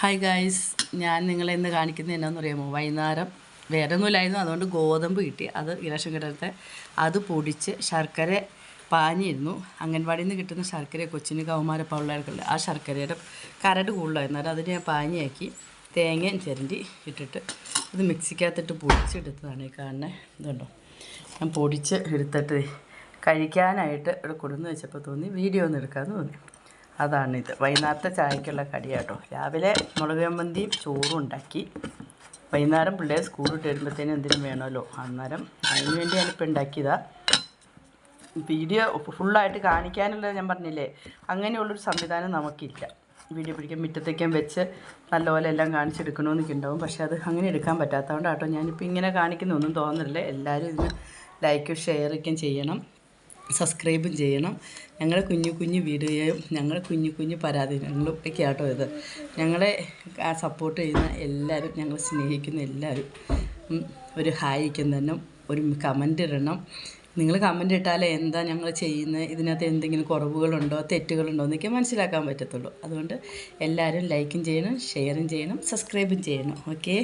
Hi guys, ഞാൻ നിങ്ങളെ ഇന്ന് കാണിക്കുന്നത് എന്നാന്ന് അറിയാമോ? വൈകുന്നേരം വേറെ ഒന്നുമില്ലായിരുന്നു, അതുകൊണ്ട് ഗോതമ്പ് കിട്ടി. അത് റേഷൻ കടയിലത്തെ അത് പൊടിച്ച് ശർക്കര പാഞ്ഞിരുന്നു. അംഗൻവാടിയിൽ നിന്ന് കിട്ടുന്ന ശർക്കര കൊച്ചിന് കൗമാരപ്പുള്ളവർക്കുള്ള ആ ശർക്കരയുടെ കരട് കൂടുതലായിരുന്നു. അതിന് ഞാൻ പാഞ്ഞിയാക്കി തേങ്ങയും ചിരണ്ടി ഇട്ടിട്ട് ഇത് മിക്സിക്കകത്തിട്ട് പൊടിച്ചെടുത്തതാണ് ഈ കാണുന്നത്. ഇതുണ്ടോ, ഞാൻ പൊടിച്ച് എടുത്തിട്ട് കഴിക്കാനായിട്ട് ഇവിടെ കൊടുന്ന് വെച്ചപ്പോൾ തോന്നി വീഡിയോ ഒന്ന് എടുക്കാമെന്ന് തോന്നി. അതാണിത്, വൈകുന്നേരത്തെ ചായക്കുള്ള കടിയാട്ടോ. രാവിലെ മുളക് ചമ്മന്തിയും ചോറും ഉണ്ടാക്കി. വൈകുന്നേരം പിള്ളേർ സ്കൂളിട്ട് വരുമ്പോഴത്തേനും എന്തിനും വേണമല്ലോ, അന്നേരം അതിന് വേണ്ടി ഞാനിപ്പോൾ ഉണ്ടാക്കിയതാണ്. വീഡിയോ ഫുള്ളായിട്ട് കാണിക്കാനുള്ളത് ഞാൻ പറഞ്ഞില്ലേ, അങ്ങനെയുള്ളൊരു സംവിധാനം നമുക്കില്ല. വീഡിയോ പിടിക്കാൻ മുറ്റത്തേക്കും വെച്ച് നല്ലപോലെ എല്ലാം കാണിച്ചെടുക്കണമെന്നൊക്കെ ഉണ്ടാവും. പക്ഷേ അത് അങ്ങനെ എടുക്കാൻ പറ്റാത്തതുകൊണ്ടാട്ടോ ഞാനിപ്പോൾ ഇങ്ങനെ കാണിക്കുന്നൊന്നും തോന്നുന്നില്ല. എല്ലാവരും ഇതിന് ലൈക്കും ഷെയറൊക്കെ ചെയ്യണം, സബ്സ്ക്രൈബും ചെയ്യണം. ഞങ്ങളെ കുഞ്ഞു വീഡിയോയും ഞങ്ങളെ കുഞ്ഞു പരാതികളും ഒക്കെ ആട്ടോ ഇത്. ഞങ്ങളെ സപ്പോർട്ട് ചെയ്യുന്ന എല്ലാവരും, ഞങ്ങൾ സ്നേഹിക്കുന്ന എല്ലാവരും ഒരു ഹായിക്കും തന്നെ ഒരു കമൻ്റ് ഇടണം. നിങ്ങൾ കമൻ്റ് ഇട്ടാലേ എന്താ ഞങ്ങൾ ചെയ്യുന്നത്, ഇതിനകത്ത് എന്തെങ്കിലും കുറവുകളുണ്ടോ തെറ്റുകളുണ്ടോ എന്നൊക്കെ മനസ്സിലാക്കാൻ പറ്റത്തുള്ളൂ. അതുകൊണ്ട് എല്ലാവരും ലൈക്കും ചെയ്യണം, ഷെയറും ചെയ്യണം, സബ്സ്ക്രൈബും ചെയ്യണം. ഓക്കേ.